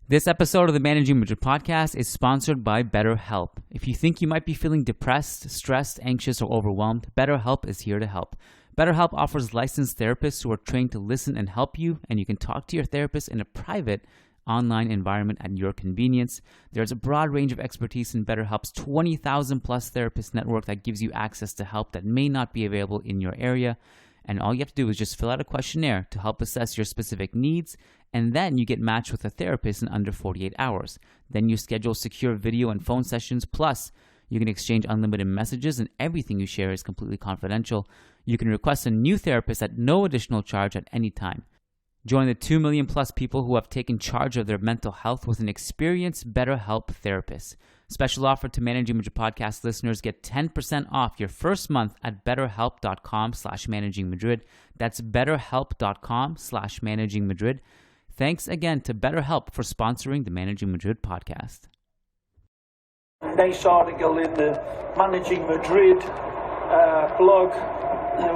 This episode of the Managing Madrid podcast is sponsored by BetterHelp. If you think you might be feeling depressed, stressed, anxious, or overwhelmed, BetterHelp is here to help. BetterHelp offers licensed therapists who are trained to listen and help you, and you can talk to your therapist in a private online environment at your convenience. There's a broad range of expertise in BetterHelp's 20,000 plus therapist network that gives you access to help that may not be available in your area. And all you have to do is just fill out a questionnaire to help assess your specific needs, and then you get matched with a therapist in under 48 hours. Then you schedule secure video and phone sessions, plus you can exchange unlimited messages, and everything you share is completely confidential. You can request a new therapist at no additional charge at any time. Join the 2 million plus people who have taken charge of their mental health with an experienced BetterHelp therapist. Special offer to Managing Madrid podcast listeners. Get 10% off your first month at betterhelp.com/managingmadrid. That's betterhelp.com/managingmadrid. Thanks again to BetterHelp for sponsoring the Managing Madrid podcast. Nice article in the Managing Madrid blog.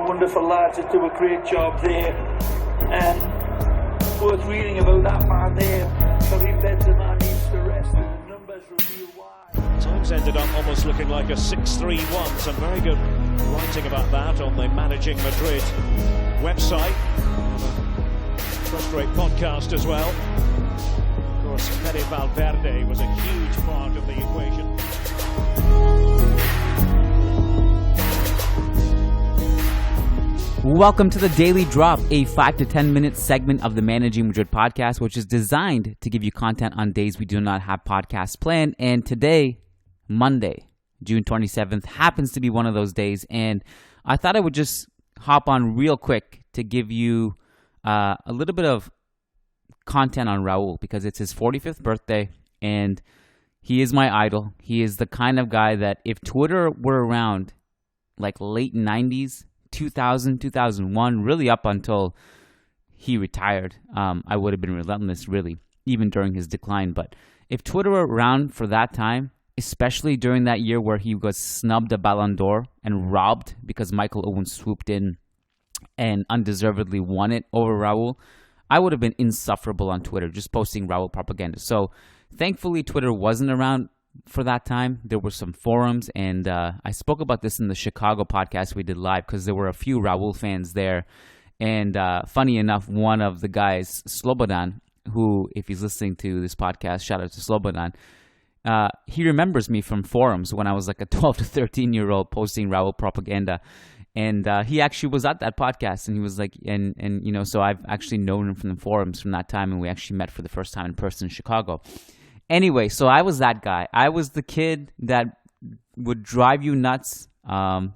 Wonderful lads that do a great job there. Worth reading about that man there. Karim Benzema needs to rest, and the numbers reveal why. Times ended up almost looking like a 6-3-1. Some very good writing about that on the Managing Madrid website. First rate podcast as well. Of course, Fede Valverde was a huge part of the equation. Welcome to the Daily Drop, a 5 to 10 minute segment of the Managing Madrid podcast, which is designed to give you content on days we do not have podcasts planned. And today, Monday, June 27th, happens to be one of those days. And I thought I would just hop on real quick to give you a little bit of content on Raul, because it's his 45th birthday and he is my idol. He is the kind of guy that if Twitter were around like late 90s, 2000, 2001, really up until he retired, I would have been relentless, really, even during his decline. But if Twitter were around for that time, especially during that year where he was snubbed a Ballon d'Or and robbed because Michael Owen swooped in and undeservedly won it over Raul, I would have been insufferable on Twitter, just posting Raul propaganda. So thankfully, Twitter wasn't around for that time. There were some forums, and I spoke about this in the Chicago podcast we did live because there were a few Raul fans there. And funny enough, one of the guys, Slobodan, who, if he's listening to this podcast, shout out to Slobodan, he remembers me from forums when I was like a 12 to 13-year-old posting Raul propaganda. And he actually was at that podcast, and he was like, and you know, so I've actually known him from the forums from that time, and we actually met for the first time in person in Chicago. Anyway, so I was that guy. I was the kid that would drive you nuts. And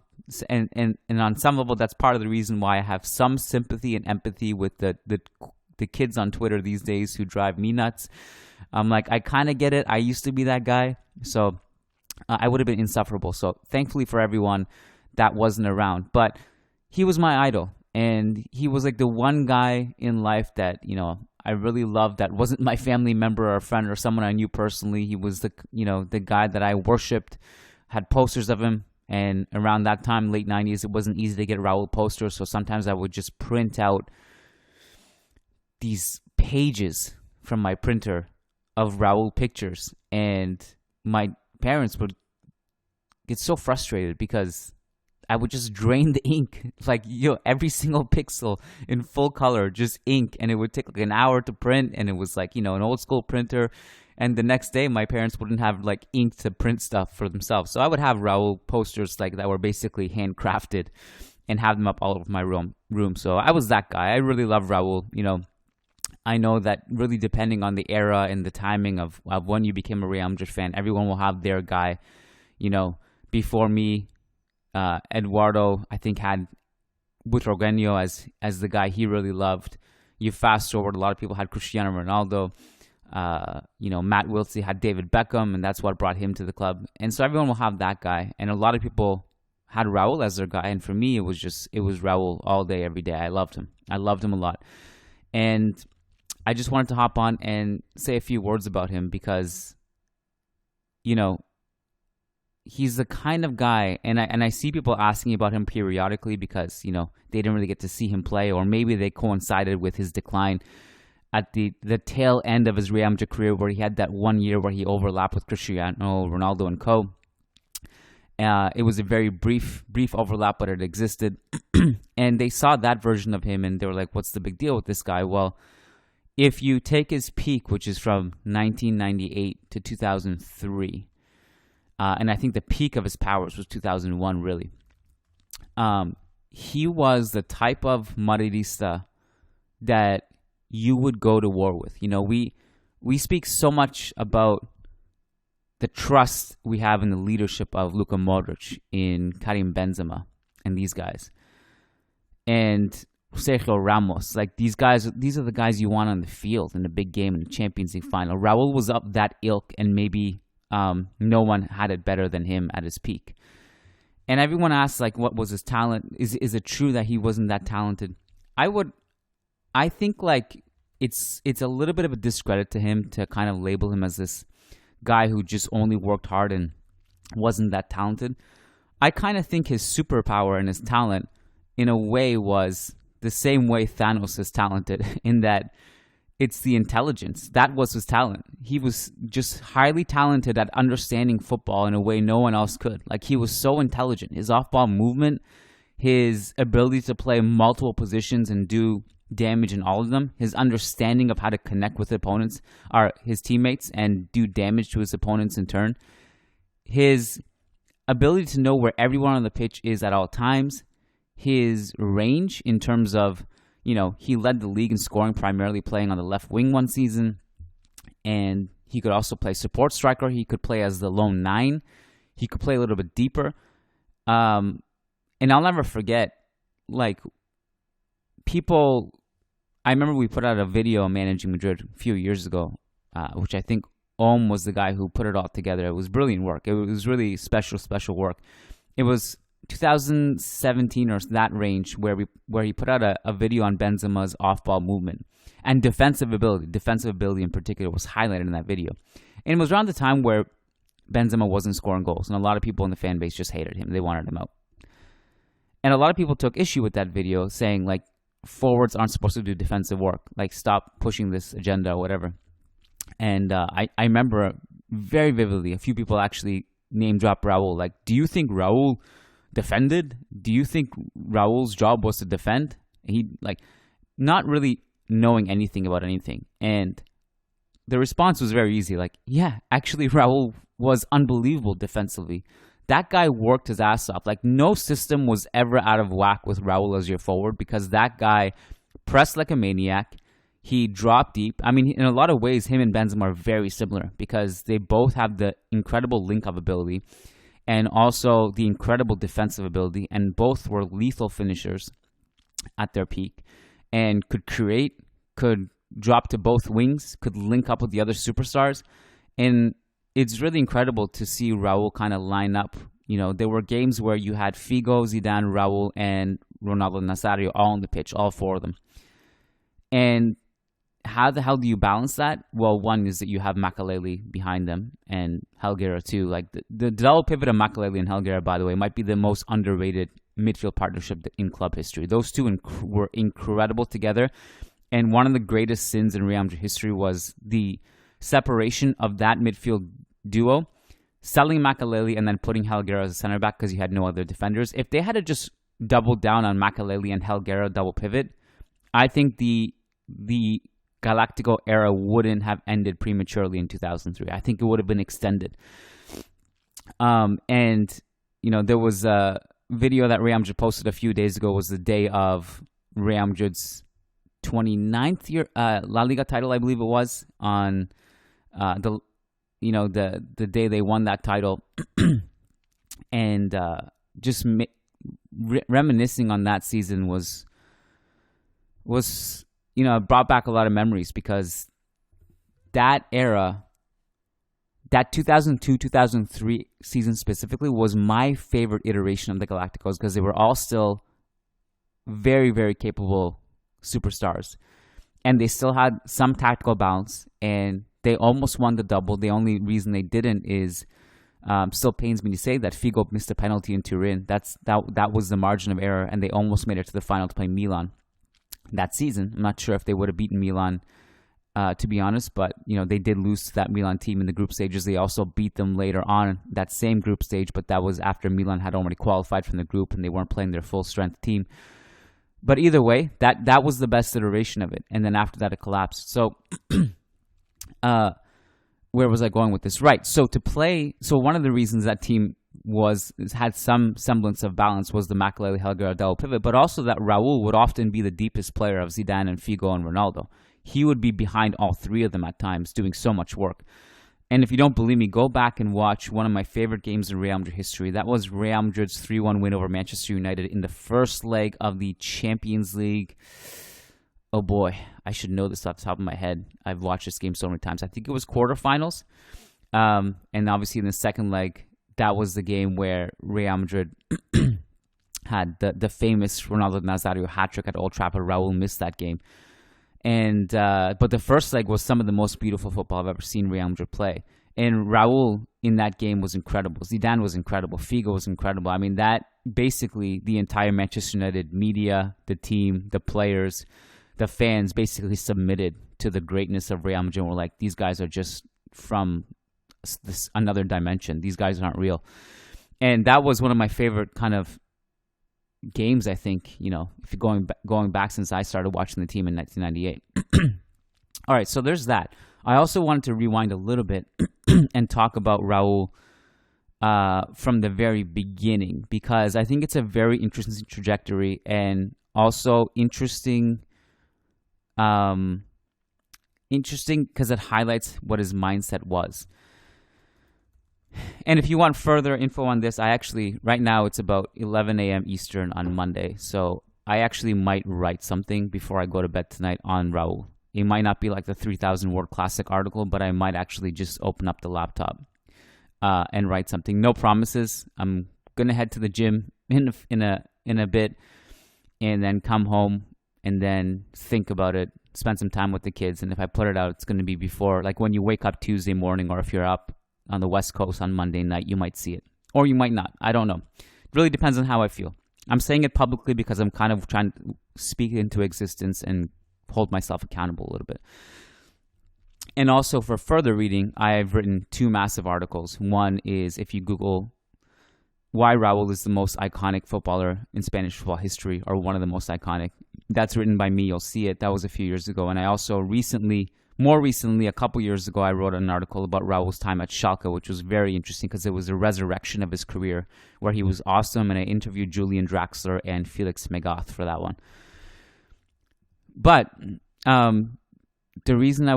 on some level, that's part of the reason why I have some sympathy and empathy with the kids on Twitter these days who drive me nuts. I'm like, I kind of get it. I used to be that guy. So I would have been insufferable. So thankfully for everyone, that wasn't around. But he was my idol. And he was like the one guy in life that, you know, I really loved that wasn't my family member or a friend or someone I knew personally. He was the guy that I worshipped, had posters of him. And around that time, late 90s, it wasn't easy to get Raul posters. So sometimes I would just print out these pages from my printer of Raul pictures. And my parents would get so frustrated because I would just drain the ink, like, every single pixel in full color, just ink. And it would take like an hour to print. And it was like, an old school printer. And the next day, my parents wouldn't have like ink to print stuff for themselves. So I would have Raul posters like that were basically handcrafted and have them up all over my room. So I was that guy. I really love Raul. I know that really depending on the era and the timing of when you became a Real Madrid fan, everyone will have their guy. Before me, Eduardo, I think, had Butragueño as the guy he really loved. You fast forward, a lot of people had Cristiano Ronaldo. Matt Wiltsey had David Beckham, and that's what brought him to the club. And so everyone will have that guy. And a lot of people had Raul as their guy. And for me, it was Raul all day, every day. I loved him. I loved him a lot. And I just wanted to hop on and say a few words about him because, he's the kind of guy, and I see people asking about him periodically because, they didn't really get to see him play, or maybe they coincided with his decline. at the tail end of his Real Madrid career, where he had that 1 year where he overlapped with Cristiano Ronaldo and co. It was a very brief overlap, but it existed. And they saw that version of him, and they were like, what's the big deal with this guy? Well, if you take his peak, which is from 1998 to 2003, and I think the peak of his powers was 2001, really. He was the type of Madridista that you would go to war with. You know, we speak so much about the trust we have in the leadership of Luka Modric, in Karim Benzema, and these guys. And Sergio Ramos, like these guys, these are the guys you want on the field in a big game in the Champions League final. Raul was up that ilk, and maybe no one had it better than him at his peak. And everyone asks, like, what was his talent? Is it true that he wasn't that talented? I think like it's a little bit of a discredit to him to kind of label him as this guy who just only worked hard and wasn't that talented. I kind of think his superpower and his talent, in a way, was the same way Thanos is talented, in that it's the intelligence. That was his talent. He was just highly talented at understanding football in a way no one else could. Like, he was so intelligent. His off-ball movement, his ability to play multiple positions and do damage in all of them, his understanding of how to connect with opponents, or his teammates, and do damage to his opponents in turn, his ability to know where everyone on the pitch is at all times, his range in terms of, you know, he led the league in scoring, primarily playing on the left wing one season, and he could also play support striker. He could play as the lone 9. He could play a little bit deeper. And I'll never forget, like, I remember we put out a video on Managing Madrid a few years ago, which I think was the guy who put it all together. It was brilliant work. It was really special work. It was 2017 or that range where he put out a video on Benzema's off-ball movement and defensive ability. Defensive ability in particular was highlighted in that video. And it was around the time where Benzema wasn't scoring goals, and a lot of people in the fan base just hated him. They wanted him out. And a lot of people took issue with that video, saying, like, forwards aren't supposed to do defensive work. Like, stop pushing this agenda or whatever. And I remember very vividly, a few people actually name drop Raul. Like, do you think Raul defended? Do you think Raul's job was to defend? He, like, not really knowing anything about anything. And the response was very easy. Like, yeah, actually Raul was unbelievable defensively. That guy worked his ass off. Like, no system was ever out of whack with Raul as your forward, because that guy pressed like a maniac. He dropped deep. I mean, in a lot of ways, him and Benzema are very similar, because they both have the incredible link-up ability and also the incredible defensive ability, and both were lethal finishers at their peak and could create, could drop to both wings, could link up with the other superstars. And it's really incredible to see Raul kind of line up. You know, there were games where you had Figo, Zidane, Raul, and Ronaldo Nazario all on the pitch, all four of them. And how the hell do you balance that? Well, one is that you have Makelele behind them, and Helguera too. Like, the double pivot of Makelele and Helguera, by the way, might be the most underrated midfield partnership in club history. Those two were incredible together. And one of the greatest sins in Real Madrid history was the separation of that midfield duo, selling Makelele and then putting Helguera as a center back because you had no other defenders. If they had to just double down on Makelele and Helguera double pivot, I think the Galactico era wouldn't have ended prematurely in 2003. I think it would have been extended. And, you know, there was a video that Real Madrid posted a few days ago. Was the day of Real Madrid's 29th year La Liga title, I believe it was, on the day they won that title. And just reminiscing on that season was you know, it brought back a lot of memories, because that era, that 2002-2003 season specifically, was my favorite iteration of the Galacticos, because they were all still very, very capable superstars. And they still had some tactical balance, and they almost won the double. The only reason they didn't is, still pains me to say, that Figo missed a penalty in Turin. That was the margin of error, and they almost made it to the final to play Milan that season. I'm not sure if they would have beaten Milan to be honest. But, they did lose to that Milan team in the group stages. They also beat them later on that same group stage, but that was after Milan had already qualified from the group and they weren't playing their full-strength team. But either way, that was the best iteration of it. And then after that, it collapsed. So where was I going with this? Right. So one of the reasons that team had some semblance of balance was the Makelele Helguera double pivot, but also that Raul would often be the deepest player of Zidane and Figo and Ronaldo. He would be behind all three of them at times, doing so much work. And if you don't believe me, go back and watch one of my favorite games in Real Madrid history. That was Real Madrid's 3-1 win over Manchester United in the first leg of the Champions League. Oh boy, I should know this off the top of my head. I've watched this game so many times. I think it was quarterfinals. And obviously in the second leg, that was the game where Real Madrid had the famous Ronaldo Nazario hat-trick at Old Trafford. Raul missed that game. And but the first leg was some of the most beautiful football I've ever seen Real Madrid play. And Raul in that game was incredible. Zidane was incredible. Figo was incredible. I mean, that basically the entire Manchester United media, the team, the players, the fans basically submitted to the greatness of Real Madrid. We're like, these guys are just from another dimension. These guys aren't real. And that was one of my favorite kind of games, I think, if you're going back since I started watching the team in 1998. All right, so there's that. I also wanted to rewind a little bit and talk about Raul from the very beginning, because I think it's a very interesting trajectory and also interesting because it highlights what his mindset was. And if you want further info on this, right now it's about 11 a.m. Eastern on Monday. So I actually might write something before I go to bed tonight on Raul. It might not be like the 3,000-word classic article, but I might actually just open up the laptop and write something. No promises. I'm going to head to the gym in a bit and then come home and then think about it, spend some time with the kids. And if I put it out, it's going to be before, like when you wake up Tuesday morning, or if you're up on the West Coast on Monday night, you might see it. Or you might not. I don't know. It really depends on how I feel. I'm saying it publicly because I'm kind of trying to speak it into existence and hold myself accountable a little bit. And also for further reading, I've written 2 massive articles. One is if you Google why Raul is the most iconic footballer in Spanish football history, or one of the most iconic. That's written by me. You'll see it. That was a few years ago. And I also more recently, a couple years ago, I wrote an article about Raul's time at Schalke, which was very interesting because it was a resurrection of his career where he was awesome. And I interviewed Julian Draxler and Felix Magath for that one. But the reason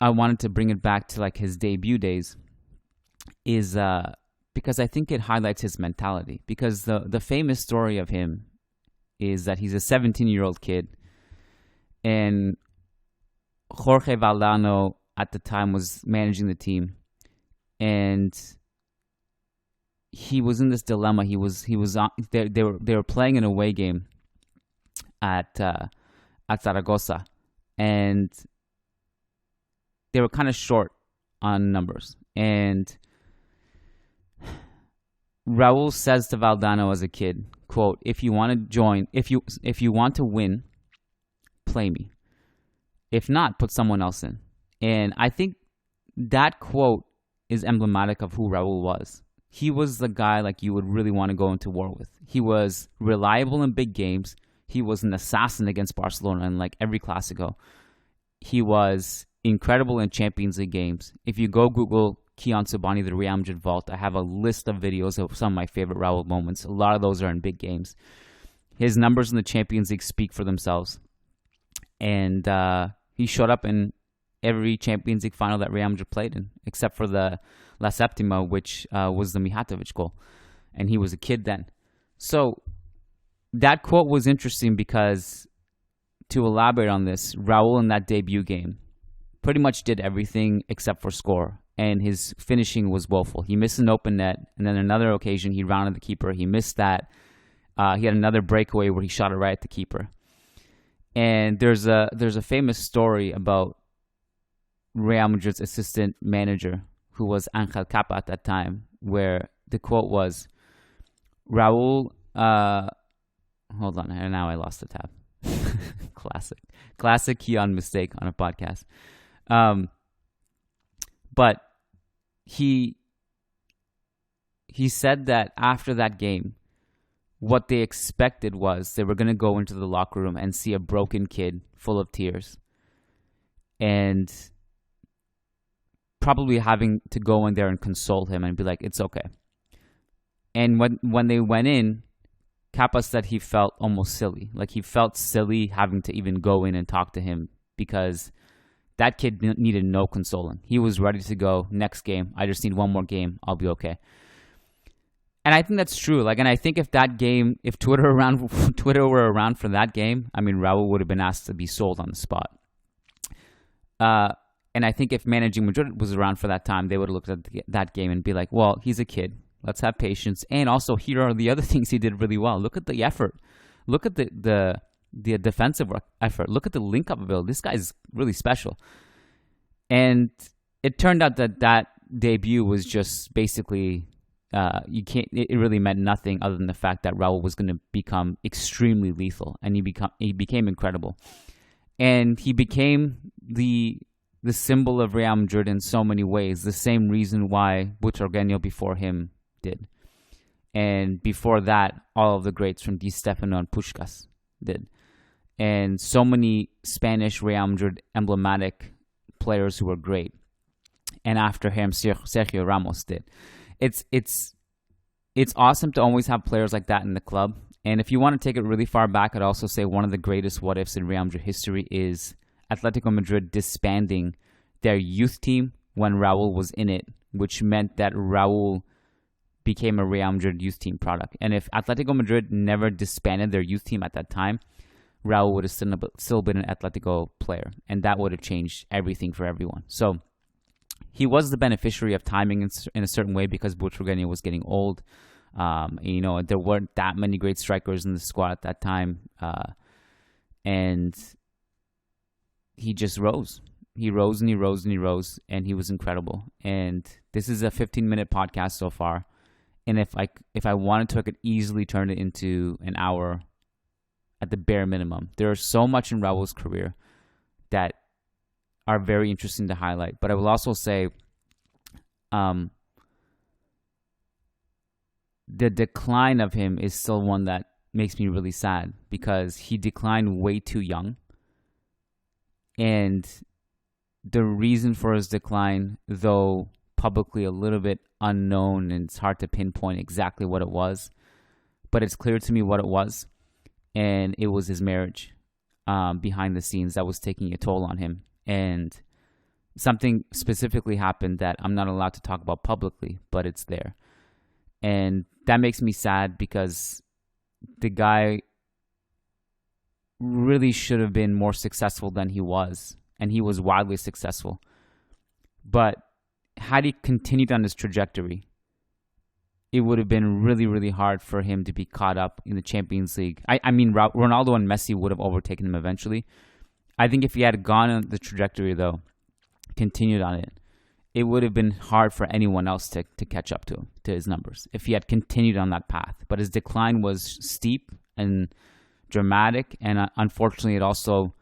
I wanted to bring it back to like his debut days is because I think it highlights his mentality. Because the famous story of him is that he's a 17-year-old kid, and Jorge Valdano at the time was managing the team, and he was in this dilemma. They were playing an away game at Zaragoza, and they were kind of short on numbers. And Raul says to Valdano as a kid, quote, if you want to win, play me. If not, put someone else in. And I think that quote is emblematic of who Raul was. He was the guy like you would really want to go into war with. He was reliable in big games. He was an assassin against Barcelona in like every Clásico. He was incredible in Champions League games. If you go Google Kiyan Sobhani, the Real Madrid Vault, I have a list of videos of some of my favorite Raul moments. A lot of those are in big games. His numbers in the Champions League speak for themselves. And he showed up in every Champions League final that Real Madrid played in, except for the La Septima, which was the Mijatovic goal. And he was a kid then. So that quote was interesting because, to elaborate on this, Raul in that debut game pretty much did everything except for score. And his finishing was woeful. He missed an open net, and then another occasion he rounded the keeper. He missed that. He had another breakaway where he shot it right at the keeper. And there's a famous story about Real Madrid's assistant manager, who was Angel Capa at that time, where the quote was, Raul, hold on, now I lost the tab. Classic Kiyan mistake on a podcast. But he said that after that game, what they expected was they were going to go into the locker room and see a broken kid full of tears. And probably having to go in there and console him and be like, it's okay. And when they went in, Kappa said he felt almost silly. Like he felt silly having to even go in and talk to him because that kid needed no consoling. He was ready to go next game. I just need one more game. I'll be okay. And I think that's true. Like, and I think if Twitter were around for that game, I mean, Raul would have been asked to be sold on the spot. And I think if Managing Madrid was around for that time, they would have looked at that game and be like, well, he's a kid. Let's have patience. And also, here are the other things he did really well. Look at the effort. Look at the defensive effort. Look at the link-up ability. This guy's really special. And it turned out that debut was just basically it really meant nothing other than the fact that Raul was going to become extremely lethal, and he became incredible. And he became the symbol of Real Madrid in so many ways, the same reason why Butragueño before him did. And before that, all of the greats from Di Stefano and Puskás did. And so many Spanish Real Madrid emblematic players who were great. And after him, Sergio Ramos did. It's awesome to always have players like that in the club. And if you want to take it really far back, I'd also say one of the greatest what-ifs in Real Madrid history is Atletico Madrid disbanding their youth team when Raul was in it, which meant that Raul became a Real Madrid youth team product. And if Atletico Madrid never disbanded their youth team at that time, Raul would have still been an Atletico player, and that would have changed everything for everyone. So he was the beneficiary of timing in a certain way because Butragueño was getting old. There weren't that many great strikers in the squad at that time, and he just rose. He rose and he rose and he rose, and he was incredible. And this is a 15-minute podcast so far, and if I wanted to, I could easily turn it into an hour at the bare minimum. There is so much in Raul's career that are very interesting to highlight. But I will also say the decline of him is still one that makes me really sad because he declined way too young. And the reason for his decline, though publicly a little bit unknown and it's hard to pinpoint exactly what it was, but it's clear to me what it was. And it was his marriage behind the scenes that was taking a toll on him. And something specifically happened that I'm not allowed to talk about publicly, but it's there. And that makes me sad because the guy really should have been more successful than he was. And he was wildly successful. But had he continued on this trajectory, it would have been really, really hard for him to be caught up in the Champions League. I mean, Ronaldo and Messi would have overtaken him eventually. I think if he had gone on the trajectory, though, continued on it, it would have been hard for anyone else to catch up to his numbers if he had continued on that path. But his decline was steep and dramatic, and unfortunately, it also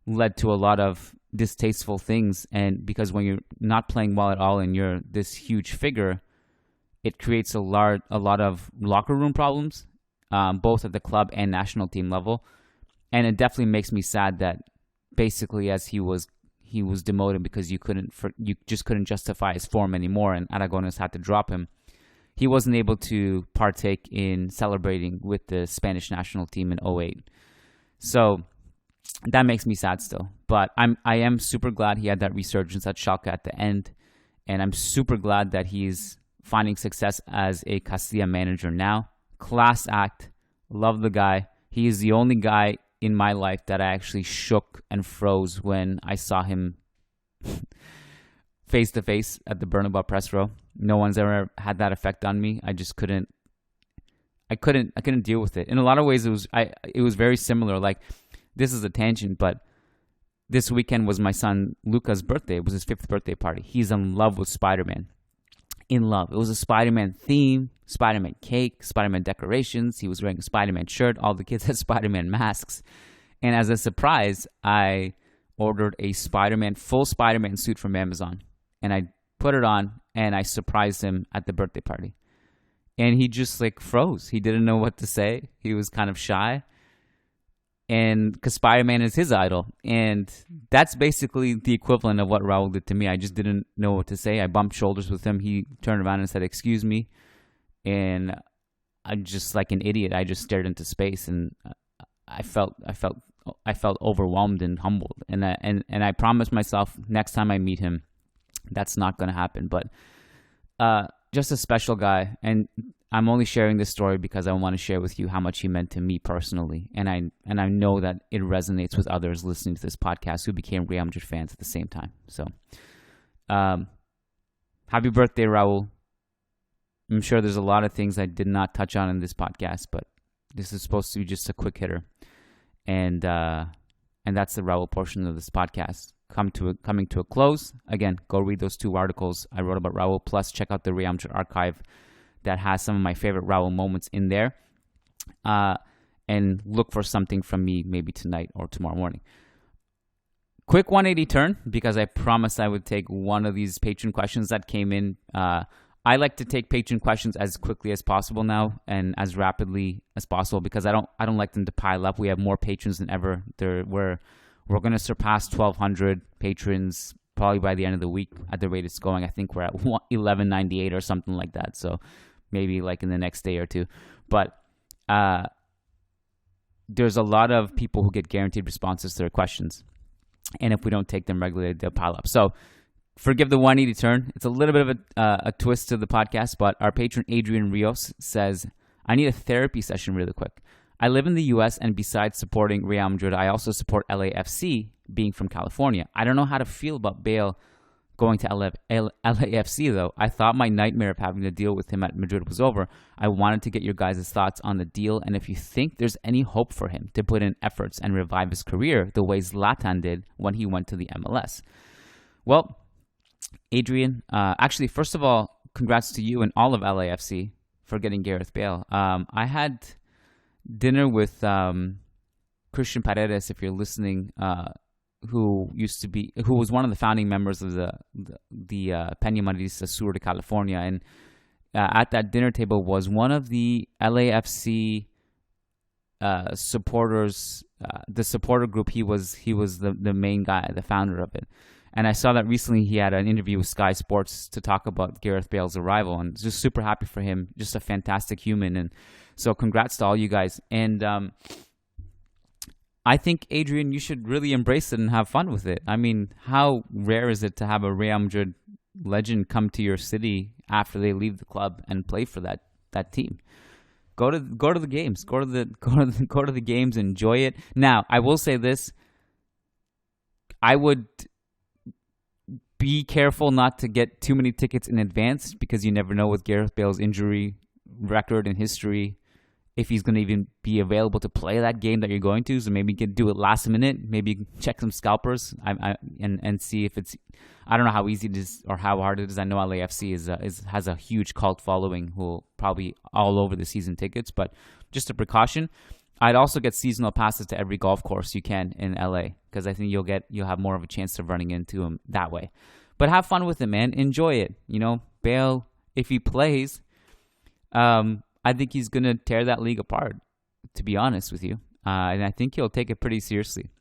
led to a lot of distasteful things. And because when you're not playing well at all and you're this huge figure, it creates a lot of locker room problems, both at the club and national team level. And it definitely makes me sad that basically as he was demoted because you just couldn't justify his form anymore, and Aragones had to drop him. He wasn't able to partake in celebrating with the Spanish national team in 2008. So that makes me sad still. But I am super glad he had that resurgence at Schalke at the end, and I'm super glad that he's finding success as a Castilla manager now. Class act. Love the guy. He is the only guy in my life that I actually shook and froze when I saw him face to face at the Bernabeu press row. No one's ever had that effect on me. I just couldn't deal with it. In a lot of ways, it was very similar. Like, this is a tangent, but this weekend was my son Luca's birthday. It was his 5th birthday party. He's in love with Spider-Man. In love. It was a Spider-Man theme, Spider-Man cake, Spider-Man decorations. He was wearing a Spider-Man shirt. All the kids had Spider-Man masks. And as a surprise, I ordered a full Spider-Man suit from Amazon. And I put it on and I surprised him at the birthday party. And he just like froze. He didn't know what to say. He was kind of shy. And because Spider-Man is his idol. And that's basically the equivalent of what Raul did to me. I just didn't know what to say. I bumped shoulders with him. He turned around and said, "Excuse me." And I'm just like an idiot. I just stared into space, and I felt overwhelmed and humbled. And I promised myself next time I meet him, that's not going to happen. But just a special guy, and I'm only sharing this story because I want to share with you how much he meant to me personally, and I know that it resonates with others listening to this podcast who became Real Madrid fans at the same time. So, happy birthday, Raul. I'm sure there's a lot of things I did not touch on in this podcast, but this is supposed to be just a quick hitter, and that's the Raul portion of this podcast. Coming to a close. Again, go read those 2 articles I wrote about Raul. Plus, check out the Real Madrid archive that has some of my favorite Raul moments in there. And look for something from me maybe tonight or tomorrow morning. Quick 180 turn, because I promised I would take one of these patron questions that came in. I like to take patron questions as quickly as possible now and as rapidly as possible because I don't like them to pile up. We have more patrons than ever. We're going to surpass 1,200 patrons probably by the end of the week at the rate it's going. I think we're at 1198 or something like that. So maybe like in the next day or two. But there's a lot of people who get guaranteed responses to their questions. And if we don't take them regularly, they'll pile up. So forgive the 180 turn. It's a little bit of a twist to the podcast, but our patron Adrian Rios says, "I need a therapy session really quick. I live in the U.S. and besides supporting Real Madrid, I also support LAFC, being from California. I don't know how to feel about Bale going to LAFC, though. I thought my nightmare of having to deal with him at Madrid was over. I wanted to get your guys' thoughts on the deal and if you think there's any hope for him to put in efforts and revive his career the way Zlatan did when he went to the MLS." Well, Adrian, actually, first of all, congrats to you and all of LAFC for getting Gareth Bale. I had dinner with Christian Paredes, if you're listening, who was one of the founding members of the Peña Madridistas Sur de California, and at that dinner table was one of the LAFC supporters, the supporter group. He was the main guy, the founder of it. And I saw that recently he had an interview with Sky Sports to talk about Gareth Bale's arrival, and just super happy for him. Just a fantastic human, and so congrats to all you guys. And I think, Adrian, you should really embrace it and have fun with it. I mean, how rare is it to have a Real Madrid legend come to your city after they leave the club and play for that team? Go to the games. Go to the games. Enjoy it. Now, I will say this: I would be careful not to get too many tickets in advance because you never know with Gareth Bale's injury record and history if he's going to even be available to play that game that you're going to. So maybe you can do it last minute. Maybe check some scalpers and see if it's. I don't know how easy it is or how hard it is. I know LAFC has a huge cult following who will probably all over the season tickets. But just a precaution, I'd also get seasonal passes to every golf course you can in LA because I think you'll have more of a chance of running into him that way. But have fun with it, man. Enjoy it. You know, Bale, if he plays, I think he's going to tear that league apart, to be honest with you. And I think he'll take it pretty seriously.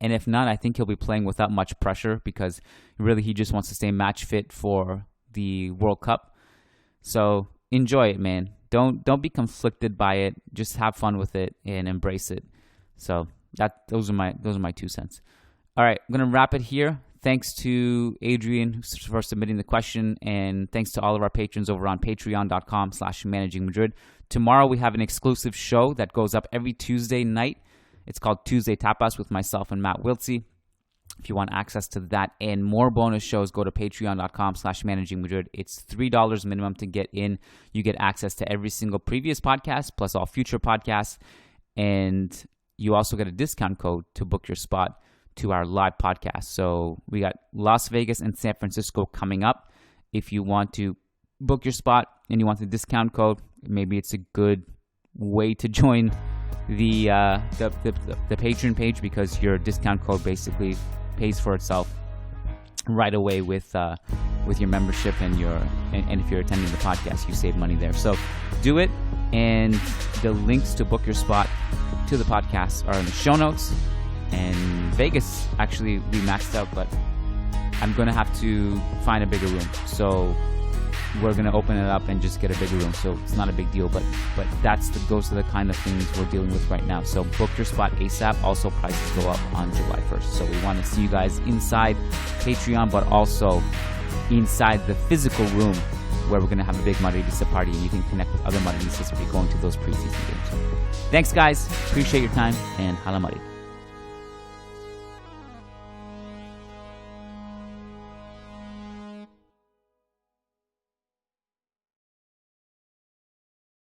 And if not, I think he'll be playing without much pressure because really he just wants to stay match fit for the World Cup. So enjoy it, man. Don't be conflicted by it. Just have fun with it and embrace it. So those are my 2 cents. All right, I'm going to wrap it here. Thanks to Adrian for submitting the question, and thanks to all of our patrons over on patreon.com/managingmadrid. Tomorrow we have an exclusive show that goes up every Tuesday night. It's called Tuesday Tapas with myself and Matt Wiltsey. If you want access to that and more bonus shows, go to patreon.com/managingmadrid. It's $3 minimum to get in. You get access to every single previous podcast, plus all future podcasts. And you also get a discount code to book your spot to our live podcast. So we got Las Vegas and San Francisco coming up. If you want to book your spot and you want the discount code, maybe it's a good way to join the Patreon page, because your discount code basically pays for itself right away with your membership, and if you're attending the podcast, you save money there. So do it, and the links to book your spot to the podcast are in the show notes. And Vegas, actually, we maxed out, but I'm going to have to find a bigger room. So we're going to open it up and just get a bigger room. So it's not a big deal, but those are the kind of things we're dealing with right now. So book your spot ASAP. Also, prices go up on July 1st. So we want to see you guys inside Patreon, but also inside the physical room where we're going to have a big Madridista party, and you can connect with other Madridistas if you're going to those preseason games. Thanks, guys. Appreciate your time, and Hala Madrid.